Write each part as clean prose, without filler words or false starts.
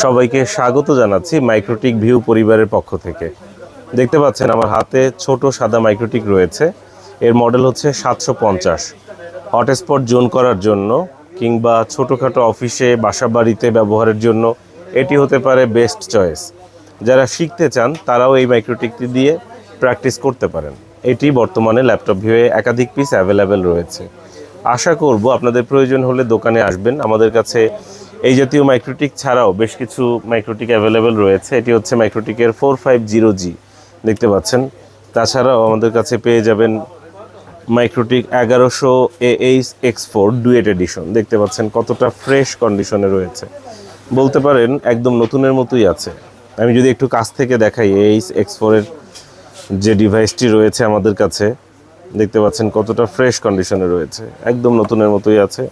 সবাইকে স্বাগত জানাচ্ছি মাইক্রোটিক ভিউ পরিবারের পক্ষ থেকে। দেখতে পাচ্ছেন আমার হাতে ছোট সাদা মাইক্রোটিক রয়েছে। এর মডেল হচ্ছে 750। হটস্পট জোন করার জন্য কিংবা ছোটোখাটো অফিসে বাসা বাড়িতে ব্যবহারের জন্য এটি হতে পারে বেস্ট চয়েস। যারা শিখতে চান তারাও এই মাইক্রোটিকটি দিয়ে প্র্যাকটিস করতে পারেন। এটি বর্তমানে ল্যাপটপ ভিউয়ে একাধিক পিস অ্যাভেলেবেল রয়েছে। আশা করব আপনাদের প্রয়োজন হলে দোকানে আসবেন। আমাদের কাছে এই জাতীয় মাইক্রোটিক ছাড়াও বেশ কিছু মাইক্রোটিক অ্যাভেলেবেল রয়েছে। এটি হচ্ছে মাইক্রোটিকের 450G দেখতে পাচ্ছেন। তাছাড়াও আমাদের কাছে পেয়ে যাবেন মাইক্রোটিক 1100 AH-X4 ডুয়েট এডিশন। দেখতে পাচ্ছেন কতটা ফ্রেশ কন্ডিশনে রয়েছে, বলতে পারেন একদম নতুনের মতোই আছে। আমি যদি একটু কাছ থেকে দেখাই AH-X4 এর যে ডিভাইসটি রয়েছে আমাদের কাছে, দেখতে পাচ্ছেন কতটা ফ্রেশ কন্ডিশনে রয়েছে, একদম নতুনের মতোই আছে।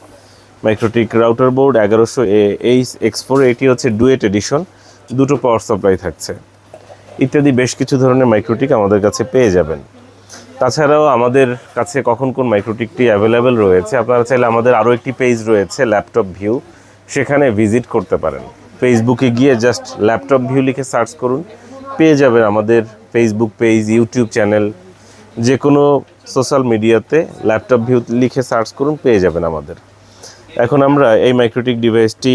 মাইক্রোটিক রাউটার বোর্ড 1100 AH-X4, এটি হচ্ছে ডুয়েট এডিশন, দুটো পাওয়ার সাপ্লাই থাকছে ইত্যাদি বেশ কিছু ধরনের মাইক্রোটিক আমাদের কাছে পেয়ে যাবেন। তাছাড়াও আমাদের কাছে কখন কোন মাইক্রোটিকটি অ্যাভেলেবেল রয়েছে আপনারা চাইলে আমাদের আরও একটি পেজ রয়েছে ল্যাপটপ ভিউ, সেখানে ভিজিট করতে পারেন। ফেসবুকে গিয়ে জাস্ট ল্যাপটপ ভিউ লিখে সার্চ করুন, পেয়ে যাবেন আমাদের ফেসবুক পেজ, ইউটিউব চ্যানেল, যে কোনো সোশ্যাল মিডিয়াতে ল্যাপটপ ভিউ লিখে সার্চ করুন, পেয়ে যাবেন আমাদের। এখন আমরা এই মাইক্রোটিক ডিভাইসটি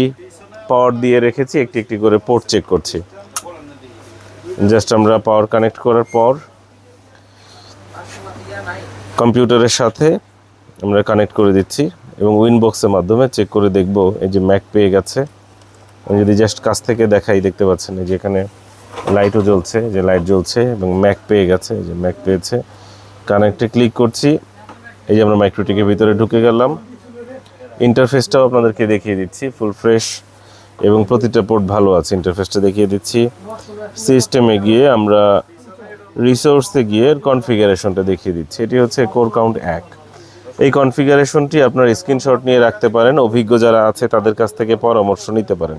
পাওয়ার দিয়ে রেখেছি, একটি একটি করে পোর্ট চেক করছি। জাস্ট আমরা পাওয়ার কানেক্ট করার পর কম্পিউটারের সাথে আমরা কানেক্ট করে দিচ্ছি এবং উইনবক্সের মাধ্যমে চেক করে দেখব এই যে ম্যাক পেয়ে গেছে। আমি যদি জাস্ট কাছ থেকে দেখাই, দেখতে পাচ্ছেন এই যে এখানে লাইটও জ্বলছে, যে লাইট জ্বলছে এবং ম্যাক পেয়ে গেছে, যে ম্যাক পেয়েছে। কানেক্টে ক্লিক করছি, এই যে আমরা মাইক্রোটিকের ভিতরে ঢুকে গেলাম। ইন্টারফেসটাও আপনাদেরকে দেখিয়ে দিচ্ছি, ফুল ফ্রেশ এবং প্রতিটা পোর্ট ভালো আছে। ইন্টারফেসটা দেখিয়ে দিচ্ছি। সিস্টেমে গিয়ে আমরা রিসোর্সে গিয়ে কনফিগারেশনটা দেখিয়ে দিচ্ছি। এটি হচ্ছে কোর কাউন্ট 1। এই কনফিগারেশনটি আপনার স্ক্রিনশট নিয়ে রাখতে পারেন, অভিজ্ঞ যারা আছে তাদের কাছ থেকে পরামর্শ নিতে পারেন।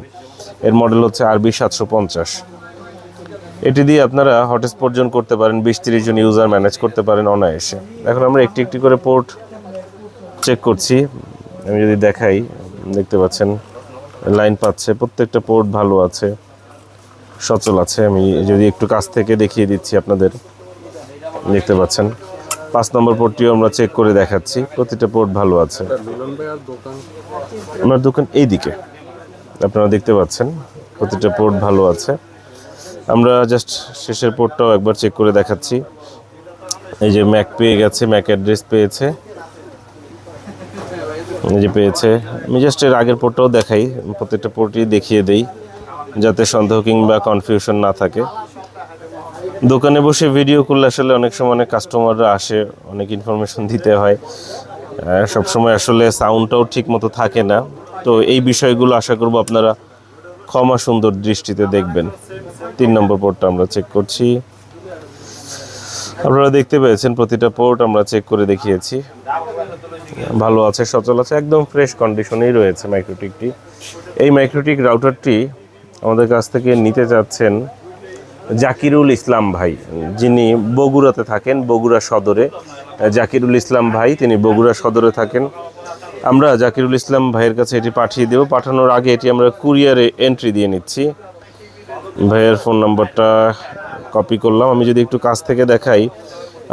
এর মডেল হচ্ছে RB750। এটি দিয়ে আপনারা হটস্পট জোন করতে পারেন, 20-30 জন ইউজার ম্যানেজ করতে পারেন অনায়াসে। এখন আমরা একটি একটি করে পোর্ট চেক করছি। আমি যদি দেখাই, দেখতে পাচ্ছেন লাইন পাচ্ছে, প্রত্যেকটা পোর্ট ভালো আছে, সচল আছে। আমি যদি একটু কাছ থেকে দেখিয়ে দিচ্ছি আপনাদের, দেখতে পাচ্ছেন 5 নম্বর পোর্টটিও আমরা চেক করে দেখাচ্ছি, প্রতিটা পোর্ট ভালো আছে। আমার দোকান এইদিকে আপনারা দেখতে পাচ্ছেন প্রতিটা পোর্ট ভালো আছে। আমরা জাস্ট শেষের পোর্টটাও একবার চেক করে দেখাচ্ছি। এই যে ম্যাক পেয়ে গেছে, ম্যাক অ্যাড্রেস পেয়েছে, এই যে পেয়েছে। আমি জাস্ট এর আগের পোর্টটাও দেখাই, প্রত্যেকটা পোর্টই দেখিয়ে দেই যাতে সন্দেহ কিংবা কনফিউশন না থাকে। দোকানে বসে ভিডিও করলে আসলে অনেক সময় অনেক কাস্টমাররা আসে, অনেক ইনফরমেশন দিতে হয়, সবসময় আসলে সাউন্ডটাও ঠিক মতো থাকে না। তো এই বিষয়গুলো আশা করব আপনারা ক্ষমা সুন্দর দৃষ্টিতে দেখবেন। 3 নম্বর পোর্টটা আমরা চেক করছি। আপনারা দেখতে পেয়েছেন প্রতিটা পোর্ট আমরা চেক করে দেখিয়েছি, ভালো আছে, সচল আছে, একদম ফ্রেশ কন্ডিশনেই রয়েছে মাইক্রোটিকটি। এই মাইক্রোটিক রাউটারটি আমাদের কাছ থেকে নিতে চাচ্ছেন জাকিরুল ইসলাম ভাই, যিনি বগুড়াতে থাকেন, বগুড়া সদরে। জাকিরুল ইসলাম ভাই, তিনি বগুড়া সদরে থাকেন। আমরা জাকিরুল ইসলাম ভাইয়ের কাছে এটি পাঠিয়ে দেব। পাঠানোর আগে এটি আমরা কুরিয়ারে এন্ট্রি দিয়ে নিচ্ছি। ভাইয়ের ফোন নাম্বারটা কপি করলাম। আমি যদি একটু কাছ থেকে দেখাই,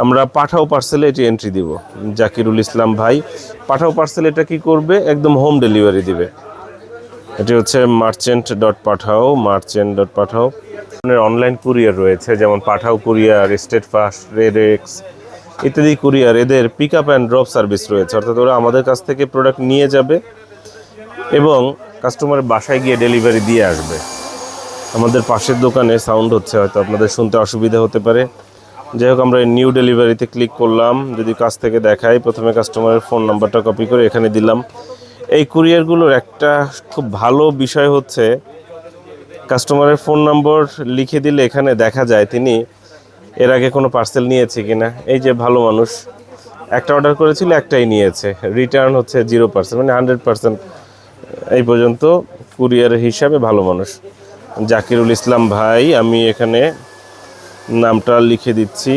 আমরা পাঠাও পার্সেলে এটি এন্ট্রি দিব। জাকিরুল ইসলাম ভাই পাঠাও পার্সেল এটা কি করবে, একদম হোম ডেলিভারি দিবে। এটি হচ্ছে মার্চেন্ট.পাঠাও। অনলাইন কুরিয়ার রয়েছে, যেমন Pathao courier, Steadfast, RedX ইত্যাদি কুরিয়ার। এদের pick up and drop service রয়েছে, অর্থাৎ ওরা আমাদের কাছ থেকে প্রোডাক্ট নিয়ে যাবে এবং কাস্টমারের বাসায় গিয়ে ডেলিভারি দিয়ে আসবে। আমাদের পাশের দোকানে সাউন্ড হচ্ছে, হয়তো আপনাদের শুনতে অসুবিধা হতে পারে। যাই হোক, আমরা নিউ ডেলিভারিতে ক্লিক করলাম। যদি কাছ থেকে দেখাই, প্রথমে কাস্টমারের ফোন নাম্বারটা কপি করে এখানে দিলাম। এই কুরিয়ারগুলোর একটা খুব ভালো বিষয় হচ্ছে, কাস্টমারের ফোন নম্বর লিখে দিলে এখানে দেখা যায় তিনি এর আগে কোনো পার্সেল নিয়েছে কিনা। এই যে ভালো মানুষ, একটা অর্ডার করেছিল, একটাই নিয়েছে, রিটার্ন হচ্ছে 0%, মানে 100% এই পর্যন্ত কুরিয়ারের হিসাবে ভালো মানুষ। জাকিরুল ইসলাম ভাই, আমি এখানে নামটা লিখে দিচ্ছি।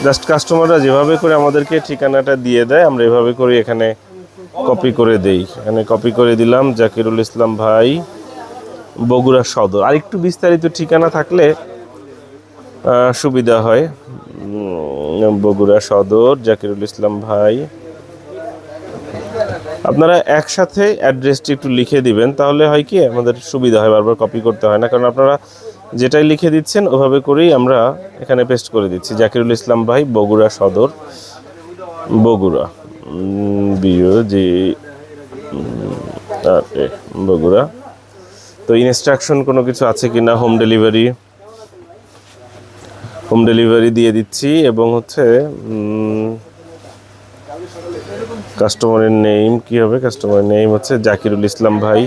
জাস্ট কাস্টমাররা যেভাবে করে আমাদেরকে ঠিকানাটা দিয়ে দেয়, আমরা এভাবে করে এখানে কপি করে দেই। এখানে কপি করে দিলাম, জাকিরুল ইসলাম ভাই, বগুড়া সদর। আর একটু বিস্তারিত ঠিকানা থাকলে সুবিধা হয়। বগুড়া সদর, জাকিরুল ইসলাম ভাই। আপনারা একসাথে অ্যাড্রেসটি একটু লিখে দিবেন, তাহলে হয় কি আমাদের সুবিধা হয়, বারবার কপি করতে হয় না। কারণ আপনারা যেটাই লিখে দিচ্ছেন ওভাবে করেই আমরা এখানে পেস্ট করে দিচ্ছি। জাকিরুল ইসলাম ভাই, বগুড়া সদর, বগুড়া বগুড়া। তো ইনস্ট্রাকশন কোনো কিছু আছে কি না, হোম ডেলিভারি দিয়ে দিচ্ছি। এবং হচ্ছে কাস্টমারের নেম কি হবে, কাস্টমারের নেম হচ্ছে জাকিরুল ইসলাম ভাই।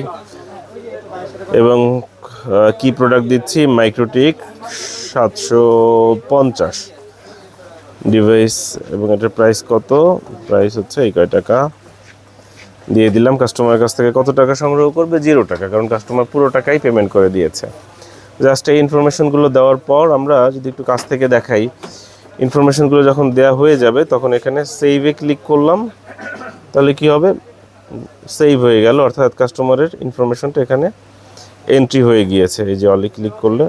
এবং কি প্রোডাক্ট দিচ্ছি, মাইক্রোটিক 750 ডিভাইস। এবং এটার প্রাইস কত, প্রাইস হচ্ছে এই কয় টাকা দিয়ে দিলাম। কাস্টমারের কাছ থেকে কত টাকা সংগ্রহ করবে, 0 টাকা, কারণ কাস্টমার পুরো টাকাই পেমেন্ট করে দিয়েছে। জাস্ট এই ইনফরমেশনগুলো দেওয়ার পর আমরা যদি একটু কাছ থেকে দেখাই, ইনফরমেশনগুলো যখন দেওয়া হয়ে যাবে তখন এখানে সেভে ক্লিক করলাম, তাহলে কি হবে, সেভ হয়ে গেল, অর্থাৎ কাস্টমারের ইনফরমেশনটা এখানে এন্ট্রি হয়ে গিয়েছে। এই যে অলি ক্লিক করলে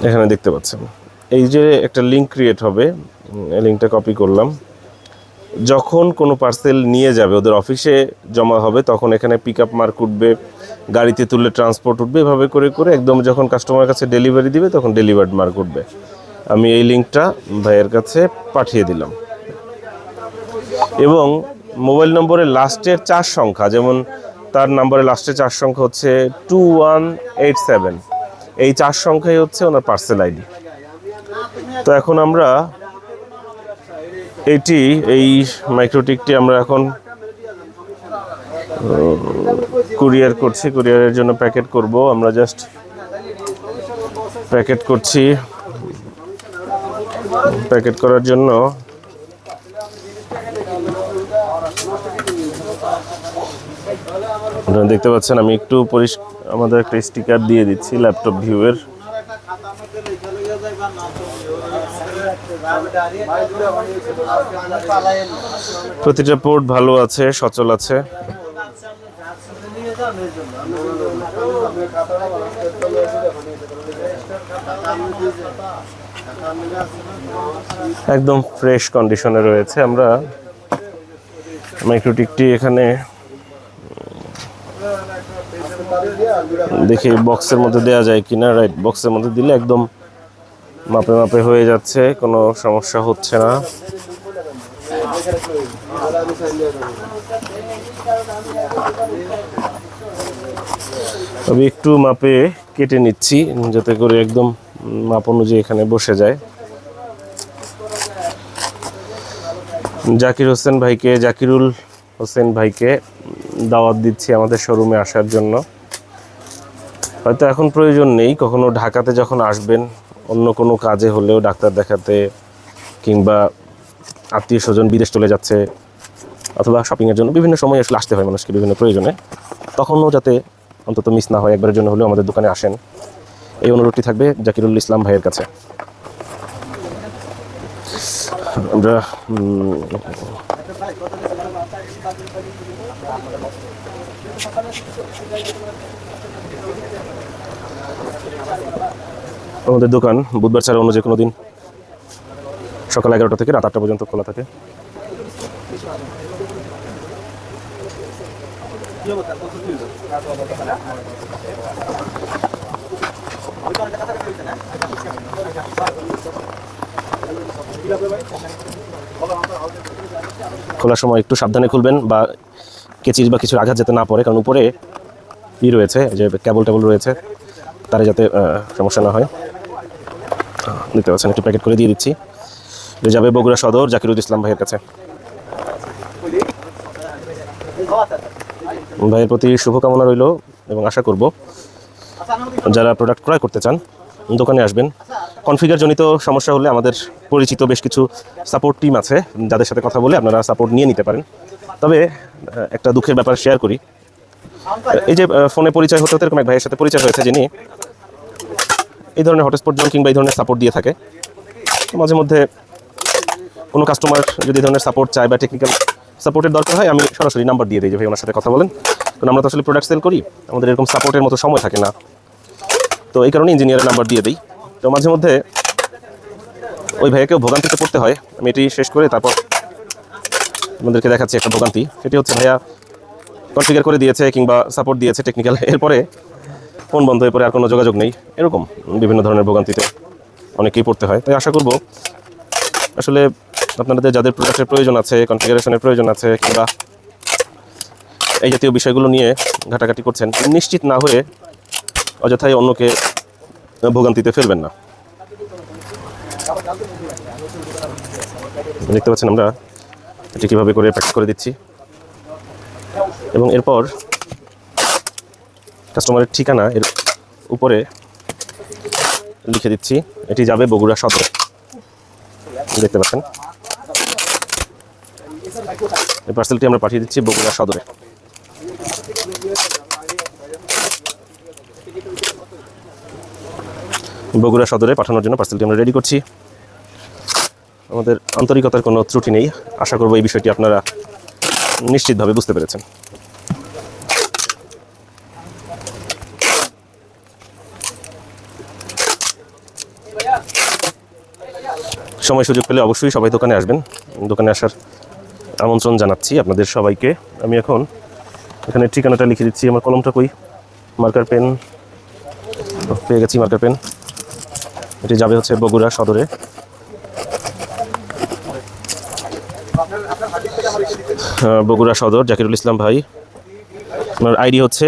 এখানে দেখতে পাচ্ছেন এই যে একটা লিঙ্ক ক্রিয়েট হবে, এই লিঙ্কটা কপি করলাম। যখন কোনো পার্সেল নিয়ে যাবে ওদের অফিসে জমা হবে, তখন এখানে পিক আপ মার্ক উঠবে, গাড়িতে তুললে ট্রান্সপোর্ট উঠবে, এভাবে করে করে একদম যখন কাস্টমারের কাছে ডেলিভারি দিবে তখন ডেলিভার্ড মার্ক উঠবে। আমি এই লিঙ্কটা ভাইয়ের কাছে পাঠিয়ে দিলাম। এবং মোবাইল নম্বরের লাস্টের 4 সংখ্যা, যেমন তার নম্বরের লাস্টের 4 সংখ্যা হচ্ছে 2187, এই 4 সংখ্যাই হচ্ছে ওনার পার্সেল আইডি। তো এখন আমরা এই মাইক্রোটিকটি আমরা এখন কুরিয়ার করছি, কুরিয়ারের জন্য প্যাকেট করব। আমরা জাস্ট প্যাকেট করছি। প্যাকেট করার জন্য আপনারা দেখতে পাচ্ছেন আমি একটু আমাদের একটা স্টিকার দিয়ে দিচ্ছি ল্যাপটপ ভিউয়ের। প্রতিটা পোর্ট ভালো আছে, সচল আছে। একদম ফ্রেশ কন্ডিশনে রয়েছে। আমরা মাইক্রোটিকটি এখানে দেখি বক্সের মধ্যে দেওয়া যায় কিনা। রাইট, বক্সের মধ্যে দিলে একদম মাপে মাপে হয়ে যাচ্ছে, কোনো সমস্যা হচ্ছে না। আমি একটু মাপে কেটে নিচ্ছি যাতে করে একদম মাপ অনুযায়ী এখানে বসে যায়। জাকিরুল হোসেন ভাইকে দাওয়াত দিচ্ছি আমাদের শোরুমে আসার জন্য। হয়তো এখন প্রয়োজন নেই, কখনো ঢাকাতে যখন আসবেন, অন্য কোনো কাজে হলেও, ডাক্তার দেখাতে কিংবা আত্মীয় স্বজন বিদেশ চলে যাচ্ছে অথবা শপিংয়ের জন্য বিভিন্ন সময় আসলে আসতে হয় মানুষকে বিভিন্ন প্রয়োজনে, তখনও যাতে অন্তত মিস না হয়, একবারের জন্য হলেও আমাদের দোকানে আসেন, এই অনুরোধটি থাকবে জাকিরুল ইসলাম ভাইয়ের কাছে। আমরা আমাদের দোকান বুধবার ছাড়া অন্য যে কোনো দিন সকাল 11টা থেকে রাত 8টা পর্যন্ত খোলা থাকে। খোলার সময় একটু সাবধানে খুলবেন, বা কেচির বা কিছুর আঘাত যাতে না পড়ে, কারণ উপরে রয়েছে, যে কেবল রয়েছে, তারে যাতে সমস্যা না হয়। দেখতে পাচ্ছেন একটু প্যাকেট করে দিয়ে দিচ্ছি, যে যাবে বগুড়া সদর জাকিরুল ইসলাম ভাইয়ের কাছে। ভাইয়ের প্রতি শুভকামনা রইল এবং আশা করব যারা প্রোডাক্ট ক্রয় করতে চান দোকানে আসবেন। কনফিগার জনিত সমস্যা হলে আমাদের পরিচিত বেশ কিছু সাপোর্ট টিম আছে, যাদের সাথে কথা বলে আপনারা সাপোর্ট নিয়ে নিতে পারেন। তবে একটা দুঃখের ব্যাপার শেয়ার করি, এই যে ফোনে পরিচয় হতে হতে এরকম এক ভাইয়ের সাথে পরিচয় হয়েছে, যিনি এই ধরনের হটস্পট জোন কিংবা এই ধরনের সাপোর্ট দিয়ে থাকে। মাঝে মধ্যে কোনো কাস্টমার যদি এই ধরনের সাপোর্ট চায় বা টেকনিক্যাল সাপোর্টের দরকার হয়, আমি সরাসরি নাম্বার দিয়ে দিই যে ভাই ওনার সাথে কথা বলেন, কারণ আমরা তো আসলে প্রোডাক্ট সেল করি, আমাদের এরকম সাপোর্টের মতো সময় থাকে না, তো এই কারণে ইঞ্জিনিয়ারের নাম্বার দিয়ে দিই। তো মাঝে মধ্যে ওই ভাইয়াকেও ভোগান্তিতে পড়তে হয়। আমি এটি শেষ করে তারপর আমাদেরকে দেখাচ্ছি একটা ভোগান্তি। সেটি হচ্ছে ভাইয়া কনফিগার করে দিয়েছে কিংবা সাপোর্ট দিয়েছে টেকনিক্যাল, এরপরে ফোন বন্ধ হয়ে পরে আর কোনো যোগাযোগ নেই। এরকম বিভিন্ন ধরনের ভোগান্তিতে অনেকেই পড়তে হয়। তাই আশা করব আসলে আপনাদের যাদের প্রোডাক্টের প্রয়োজন আছে, কনফিগারেশনের প্রয়োজন আছে কিংবা এই জাতীয় বিষয়গুলো নিয়ে ঘাটাঘাটি করছেন, নিশ্চিত না হয়ে অযথাই অন্যকে ভোগান্তিতে ফেলবেন না। দেখতে পাচ্ছেন আমরা এটি কীভাবে করে প্র্যাকটিস করে দিচ্ছি, এবং এরপর কাস্টমারের ঠিকানা এর উপরে লিখে দিচ্ছি। এটি যাবে বগুড়া সদরে, দেখতে পাচ্ছেন এই পার্সেলটি আমরা পাঠিয়ে দিচ্ছি বগুড়া সদরে। বগুড়া সদরে পাঠানোর জন্য পার্সেলটি আমরা রেডি করছি। আমাদের আন্তরিকতার কোনো ত্রুটি নেই। আশা করব এই বিষয়টি আপনারা নিশ্চিতভাবে বুঝতে পেরেছেন। সময় সুযোগ পেলে অবশ্যই সবাই দোকানে আসবেন। দোকানে আসার আমন্ত্রণ জানাচ্ছি আপনাদের সবাইকে। আমি এখন এখানে ঠিকানাটা লিখে দিচ্ছি। আমার কলমটা কই, মার্কার পেন পেয়ে গেছি, মার্কার পেন। এটি যাবে হচ্ছে বগুড়া সদরে। বগুড়া সদর, জাকিরুল ইসলাম ভাই। আপনার আইডি হচ্ছে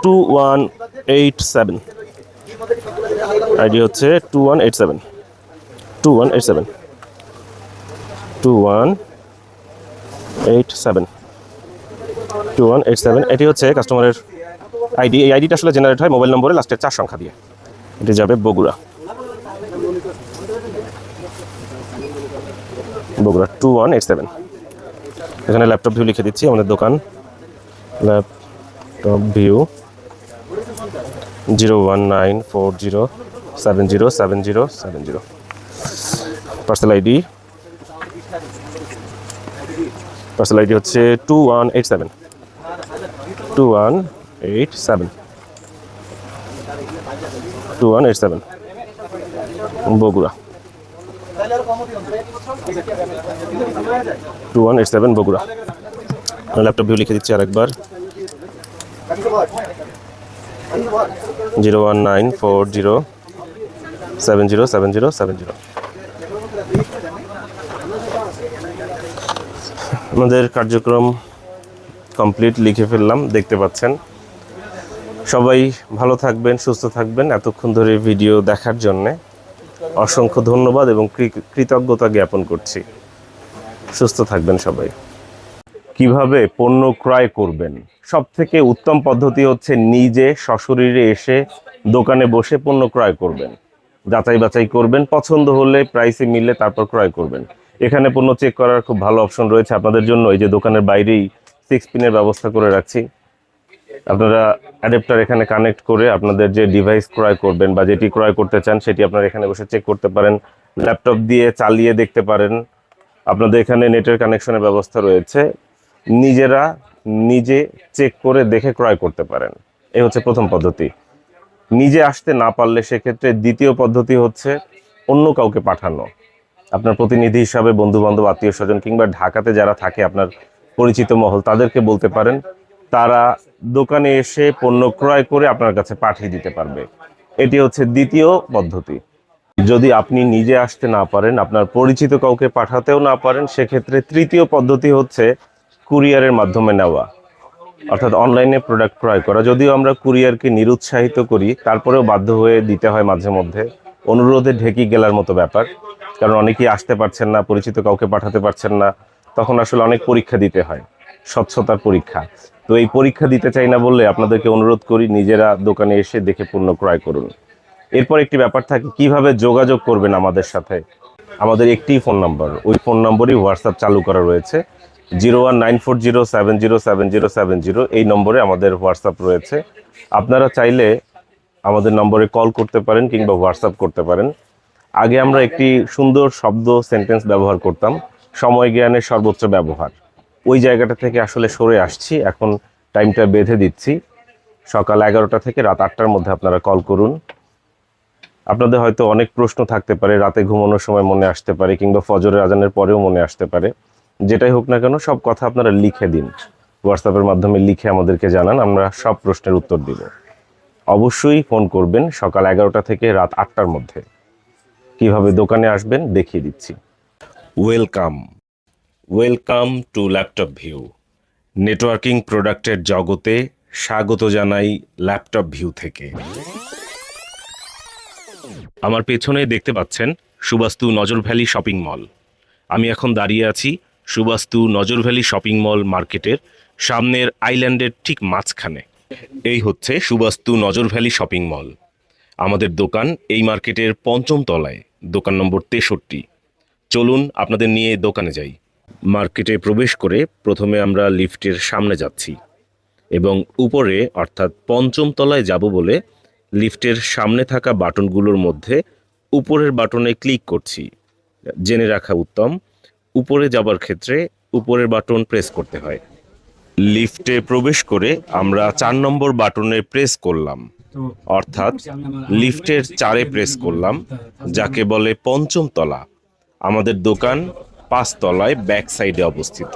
2187, আইডি হচ্ছে 2187 2187 2187 2187। এটি হচ্ছে কাস্টমারের আইডি। এই আইডিটা আসলে জেনারেট হয় মোবাইল নম্বরে লাস্টের 4 সংখ্যা দিয়ে। এটি যাবে বগুড়া 2187। এখানে ল্যাপটপ ভিউ লিখে দিচ্ছি। আমাদের দোকান ল্যাপটপ ভিউ 01940707070। পার্সেল আইডি হচ্ছে 2187 বগুড়া 2187 বগুড়া। ল্যাপটপ ভিউ লিখে দিচ্ছি আরেকবার 01940707070। আমাদের কার্যক্রম কমপ্লিট, লিখে ফেললাম, দেখতে পাচ্ছেন। সবাই ভালো থাকবেন, সুস্থ থাকবেন। এতক্ষণ ধরে ভিডিও দেখার জন্যে অসংখ্য ধন্যবাদ এবং কৃতজ্ঞতা জ্ঞাপন করছি। সুস্থ থাকবেন সবাই। কিভাবে পণ্য ক্রয় করবেন? সবথেকে উত্তম পদ্ধতি হচ্ছে নিজে সশরীরে এসে দোকানে বসে পণ্য ক্রয় করবেন, যাচাই বাছাই করবেন, পছন্দ হলে প্রাইসে মিললে তারপর ক্রয় করবেন। এখানে পণ্য চেক করার খুব ভালো অপশন রয়েছে আপনাদের জন্য। এই যে দোকানের বাইরেই 6 পিনের ব্যবস্থা করে রাখছি। আপনারা অ্যাডাপ্টার এখানে কানেক্ট করে আপনাদের যে ডিভাইস ক্রয় করবেন বা যেটি ক্রয় করতে চান সেটি আপনারা এখানে বসে চেক করতে পারেন। ল্যাপটপ দিয়ে চালিয়ে দেখতে পারেন। আপনাদের এখানে নেটের কানেকশনের ব্যবস্থা রয়েছে। নিজেরা নিজে চেক করে দেখে ক্রয় করতে পারেন। এই হচ্ছে প্রথম পদ্ধতি। নিজে আসতে না পারলে সেক্ষেত্রে দ্বিতীয় পদ্ধতি হচ্ছে অন্য কাউকে পাঠানো। আপনার প্রতিনিধি হিসাবে বন্ধু বান্ধব, আত্মীয় স্বজন কিংবা ঢাকাতে যারা থাকে আপনার পরিচিত মহল, তাদেরকে বলতে পারেন। তারা দোকানে এসে পণ্য ক্রয় করে আপনার কাছে পাঠিয়ে দিতে পারবে। এটি হচ্ছে দ্বিতীয় পদ্ধতি। যদি আপনি নিজে আসতে না পারেন, আপনার পরিচিত কাউকে পাঠাতেও না পারেন, সেক্ষেত্রে তৃতীয় পদ্ধতি হচ্ছে কুরিয়ারের মাধ্যমে নেওয়া, অর্থাৎ অনলাইনে প্রোডাক্ট ক্রয় করা। যদিও আমরা কুরিয়ারকে নিরুৎসাহিত করি, তারপরেও বাধ্য হয়ে দিতে হয় মাঝে মধ্যে। অনুরোধে ঢেকি গেলার মতো ব্যাপার, কারণ অনেকেই আসতে পারছেন না, পরিচিত কাউকে পাঠাতে পারছেন না। তখন আসলে অনেক পরীক্ষা দিতে হয়, স্বচ্ছতার পরীক্ষা। তো এই পরীক্ষা দিতে চাই না বললে আপনাদেরকে অনুরোধ করি নিজেরা দোকানে এসে দেখে পণ্য ক্রয় করুন। এরপর একটি ব্যাপার থাকে, কিভাবে যোগাযোগ করবেন আমাদের সাথে। আমাদের একটি ফোন নাম্বার, ওই ফোন নম্বরই হোয়াটসঅ্যাপ চালু করা রয়েছে। 01940707070 এই নম্বরে আমাদের হোয়াটসঅ্যাপ রয়েছে। আপনারা চাইলে আমাদের নম্বরে কল করতে পারেন কিংবা হোয়াটসঅ্যাপ করতে পারেন। আগে আমরা একটি সুন্দর শব্দ সেন্টেন্স ব্যবহার করতাম, সময় জ্ঞানের সর্বোচ্চ ব্যবহার। ওই জায়গাটা থেকে আসলে সরে আসছি। এখন টাইমটা বেঁধে দিচ্ছি, সকাল 11টা থেকে রাত 8টার মধ্যে আপনারা কল করুন। আপনাদের হয়তো অনেক প্রশ্ন থাকতে পারে, রাতে ঘুমানোর সময় মনে আসতে পারে, কিংবা ফজরের আজানের পরেও মনে আসতে পারে। যেটাই হোক না কেন, সব কথা আপনারা লিখে দিন, হোয়াটসঅ্যাপের মাধ্যমে লিখে আমাদেরকে জানান, আমরা সব প্রশ্নের উত্তর দিব। অবশ্যই ফোন করবেন সকাল 11টা থেকে রাত 8টার মধ্যে। কিভাবে দোকানে আসবেন দেখিয়ে দিচ্ছি। Welcome to laptop view. Networking প্রোডাক্টের জগতে স্বাগত জানাই ল্যাপটপ ভিউ থেকে। আমার পেছনে দেখতে পাচ্ছেন সুবাস্তু নজর ভ্যালি শপিং মল। আমি এখন দাঁড়িয়ে আছি সুবাস্তু নজর ভ্যালি শপিং মল মার্কেটের সামনের আইল্যান্ডের ঠিক মাঝখানে। এই হচ্ছে সুবাস্তু নজর ভ্যালি শপিং মল। আমাদের দোকান এই মার্কেটের 5ম তলায়, দোকান নম্বর 63। চলুন আপনাদের নিয়ে দোকানে যাই। মার্কেটে প্রবেশ করে প্রথমে আমরা লিফটের সামনে যাচ্ছি এবং উপরে অর্থাৎ 5ম তলায় যাব বলে লিফটের সামনে থাকা বাটনগুলোর মধ্যে উপরের বাটনে ক্লিক করছি। জেনে রাখা উত্তম, উপরে যাবার ক্ষেত্রে উপরের বাটন প্রেস করতে হয়। লিফটে প্রবেশ করে আমরা 4 নম্বর বাটনে প্রেস করলাম, অর্থাৎ লিফটের 4-এ প্রেস করলাম, যাকে বলে 5ম তলা। আমাদের দোকান 5 তলায় ব্যাক সাইডে অবস্থিত।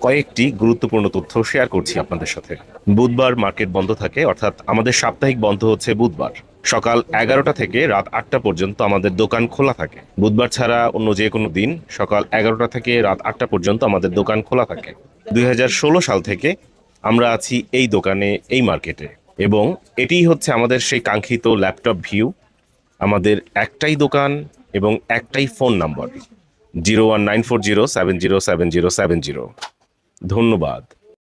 কয়েকটি গুরুত্বপূর্ণ তথ্য শেয়ার করছি আপনাদের সাথে। বুধবার মার্কেট বন্ধ থাকে, অর্থাৎ আমাদের সাপ্তাহিক বন্ধ হচ্ছে বুধবার। সকাল 11টা থেকে রাত 8টা পর্যন্ত আমাদের দোকান খোলা থাকে। বুধবার ছাড়া অন্য যে কোনো দিন সকাল 11টা থেকে রাত 8টা পর্যন্ত আমাদের দোকান খোলা থাকে। 2016 সাল থেকে আমরা আছি এই দোকানে, এই মার্কেটে, এবং এটিই হচ্ছে আমাদের সেই কাঙ্ক্ষিত ল্যাপটপ ভিউ। আমাদের একটাই দোকান এবং একটাই ফোন নাম্বার 01940707070। ধন্যবাদ।